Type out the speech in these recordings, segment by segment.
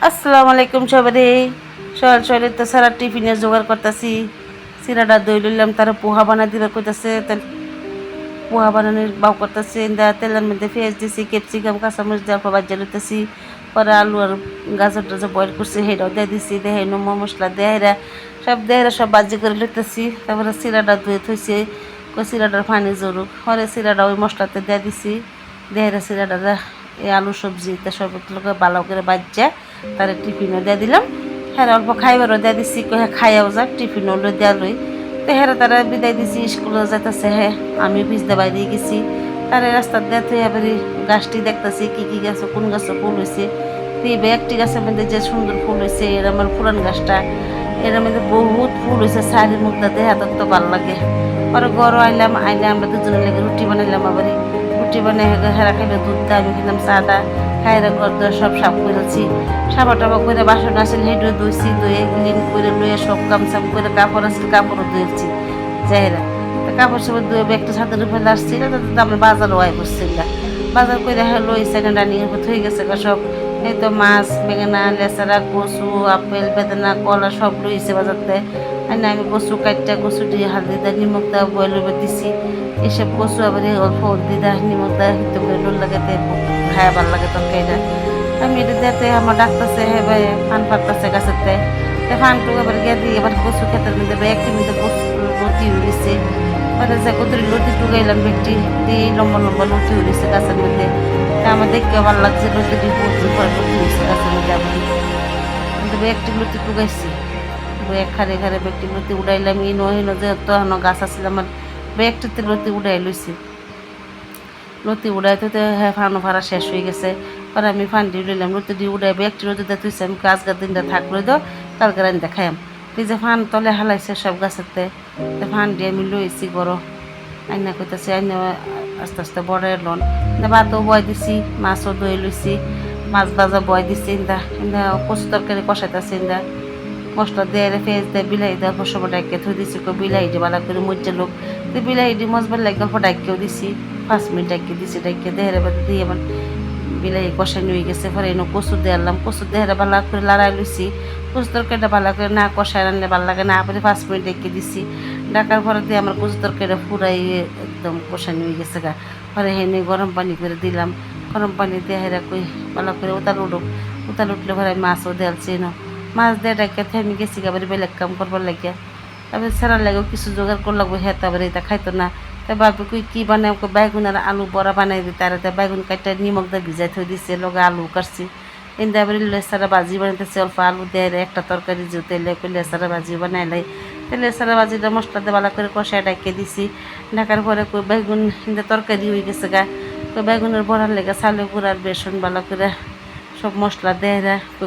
আসসালামু আলাইকুম সবাই। সকাল সকালে তো সারা টিফিনে জোগাড় করতেছি। সিরাটা দই লইলাম, তারা পোহা বানাই দিবে কইতাছে। পোহা বানানোর বাউ করতেছি। তেলের মধ্যে পেঁয়াজ দিছি, ক্যাপসিকাম কাঁচামরিচ দেওয়ার পর বাজ্যা লইতেছি। পরে আলু আর গাজর টাজর বয়েল করছি, সেটাও দিয়ে দিছি। দেহে নমো মশলা দেহেরা সব বাজি করে লইতেছি। তারপরে সিরাটা ধুয়ে থইছি, সিরাটার পানি জরুক। পরে সিরাটা ওই মশলাতে দিয়ে দিছি। দেহেরা সিরাটা এই আলু সবজি তা সব ভালো করে বাজ্যা তার টিফিনও দিয়ে দিলাম। হ্যাঁ অল্প খাইবারও দিয়ে দিছি, হ্যাঁ খাইয়াও যাক, টিফিনও দেওয়া লই। তো হ্যাঁ তারা বিদায় দিছি, স্কুলে যাইতেছে। হ্যাঁ আমি ভিজতে বাইরে গেছি। তারা রাস্তার দিয়ে এবারে গাছটি দেখতেছি কি কি গাছ, কোন গাছে ফুল হয়েছে। একটি গাছের মধ্যে যে সুন্দর ফুল হয়েছে, এর আমার পুরান গাছটা, এর মধ্যে বহুত ফুল হয়েছে। শাড়ির মুখটা দেহা তো ভালো লাগে। পরে ঘরও আইলে আমরা দুজনে লেগে রুটি বানাইলাম। আবার রুটি বানাই হেরা খাইলে দুধ দা, আমি খেলাম চা দা। খাইরা ঘর দর সব সাফ করেছি। সাবা টাবা করে বাসন আসলে হেঁটে ধুইছি, ধুয়ে ক্লিন করে লুয়ে সব কামচাম করে কাপড় আসলে কাপড়ও ধুয়েছি যাহেরা। তো কাপড় সাপড় ধুয়ে ব্যাগটা ছাদের উপরে আসছিল, তাতে আমরা বাজারও আয় করছিলাম। বাজার করে হ্যাঁ লইছে না, রানিং এর হয়ে গেছে সব। এই তো মাছ, বেঙেনা, লেচারা, কচু, আপেল, বেদানা, কলা সব লইছে বাজারতে। আর না আমি কচু কাটটা, কচু দিয়ে হালদি দা নিমখ দা বয়েল দিছি। এসব কচু আবার অল্প হলদি দা নিমখ দা হিতে করে লোল লাগাতে খায় ভালো লাগে তরকারিটা। আমি এটা দিতে আমার ডাকতেছে, হ্যাঁ ভাই ফান পাততেছে গাছেতে। ফানটু আবার গিয়ে দিয়ে এবার কচু খেতে মধ্যে একটি মধ্যে কচু লতি উড়েছে। মানে যে কতরি লতি টুকাইলাম, ব্যক্তি দিয়ে লম্বা লম্বা লতি উড়েছে গাছের মধ্যে। আমার দেখতে ভালো লাগছে, লতিটি প্রচুর পরে লতি উড়েছে গাছের মধ্যে। আমি একটি লতি টুকাইছি, খারে খারে ব্যক্তি লতি উড়াইলাম। ই নহিন যে তখন গাছ আসলে আমার ব্যাগটিতে লতি উড়াই লইছি। লতি উড়াইতে তো হ্যাঁ ফানো ফাড়া শেষ হয়ে গেছে। পরে আমি ফান্ডি লইলাম, লতি দিয়ে উড়াইবে একটি লতিতে তুইছি। আমি গাছ দিনটা থাকলে তো কালকে রান দেখাইম। তুই যে ফান তলে হালাইছে সব গাছেতে, তো ফান দিয়ে আমি লইছি গরো। আইনা কইতেছি আইনা আস্তে আস্তে বড় লন। ভাতও বয় দিছি, মাছও দই লইছি, মাছ ভাজা বয় দিছি। কচু তরকারি কষাইতেছি। মশলা দিয়ে পেঁয়াজ দিয়ে বিলাহি দেওয়ার পর সব ডাইকে থই দিছি। বিলাহিটি ভালো করে মজ্জা লোক তো বিলাহিটি মজবার লাগে অল্প ডাইকেও দিছি। 5 মিনিট ডাইকে দিছি, ডাইকে দেহের বাদ দিয়ে আমার বিলাহি কষানি হয়ে গেছে। পরে এনে কচু দিয়ে আনলাম, কচু দেহের ভালো করে লড়াই লইছি। কচু তরকারিটা ভালো করে না কষায় রানলে ভালো লাগে না। পরে 5 মিনিট ডাইকে দিছি। ডাকার পরে দিয়ে আমার কচু তরকারিটা পুরাই একদম কষানি হয়ে গেছে গা। পরে হেনে গরম পানি করে দিলাম। গরম পানি দিয়ে হেরা কই ভালো করে উতাল উঠলে পরে মাছও দেয়ালছি না। মাছ দিয়ে ডাকে থেমে গেছি, আবার বেলেগ কাম করবার লাগিয়া। তারপরে ছাড়ার লাগেও কিছু জোগাড় করে লাগবো। হ্যাঁ তারপরে এটা খাইতো না। তাই ভাবি কি বানাই, বেগুন আর আলু বড়া বানাই দিই। তার বেগুন কাটটা নিমখ দিয়ে ভিজাই থই দিছে, লগে আলু কাটছি। এনে আবার লেসারা ভাজি বানাইতেছে, অল্প আলু দেয় একটা তরকারি যে তেলে লেসারা ভাজি বানাইলাই। তো লেসারা ভাজিটা মশলা দিয়ে ভালো করে কষায় ডাকিয়ে দিছি। ঢাকার পরে বেগুন তরকারি হয়ে গেছে গা। বেগুনের বড়ার লেগে চালে গুঁড়ার বেসন ভালো করে সব মশলা দেয়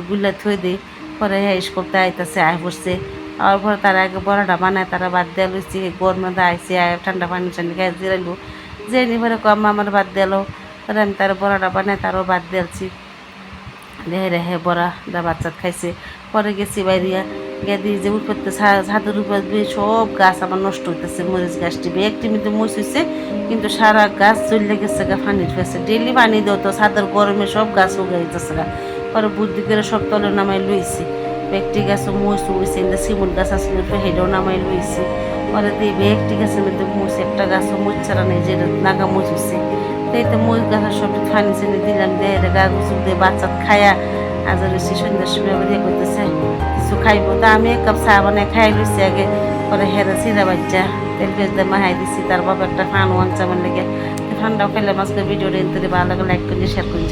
গুলা থই দিই। পরে হেস করতে আইতেছে, আয় পড়ছে। আর পরে তারা আগে বড়াটা বানায়, তারা বাদ দেওয়া লইছি। গরমে আইসি, আয় ঠান্ডা পানি টানি খাই জিরাইলো। যে নি পরে কম আমার বাদ দিল। পরে আমি তার বড়াটা বানাই, তারও বাদ দিয়েছি। রেহে বড়া দা বাচ্চা খাইছে। পরে গেছি বাইরিয়া গিয়ে দিয়ে যে উপরতে ছাদের উপর সব গাছ আমার নষ্ট হইতেছে। মরিচ গাছটি একটি মধ্যে মরিচ হয়েছে, কিন্তু সারা গাছ চলে গেছে গা পানির ফেসে। ডেলি পানি দেও তো, ছাদের গরমে সব গাছ উগাইতেছে গা। পরে বুদ্ধি করে সব তলে নামাই লইছি। একটি গাছও মরিচ হয়েছে, সিমুন গাছ আসলে হেডেও নামাই লইছি। পরে দিয়ে একটি গাছের মধ্যে মরিচ, একটা গাছও মরিচ ছাড়া নেই, যে নাগা মরিচ হয়েছে। তাই তো মরিচ গাছের সব ফানি চেনে দিলাম, দিয়ে গা গুছু দিয়ে বাচ্চা খায়া আজ রয়েছি। সন্ধ্যার সময় আবার ইয়ে করতেছে কিছু খাইব। তা আমি এক কাপ চা বানাই খাই লইছি আগে। পরে হেরা চিরা বাচ্চা তেল পেঁয়াজ দিয়ে মাহাই দিছি। তার বাবা একটা ফান ওয়ান চামান লেগে ফানটাও খাইলাম। আজকে ভিডিওটা ভালো লাগে লাইক করে শেয়ার করে।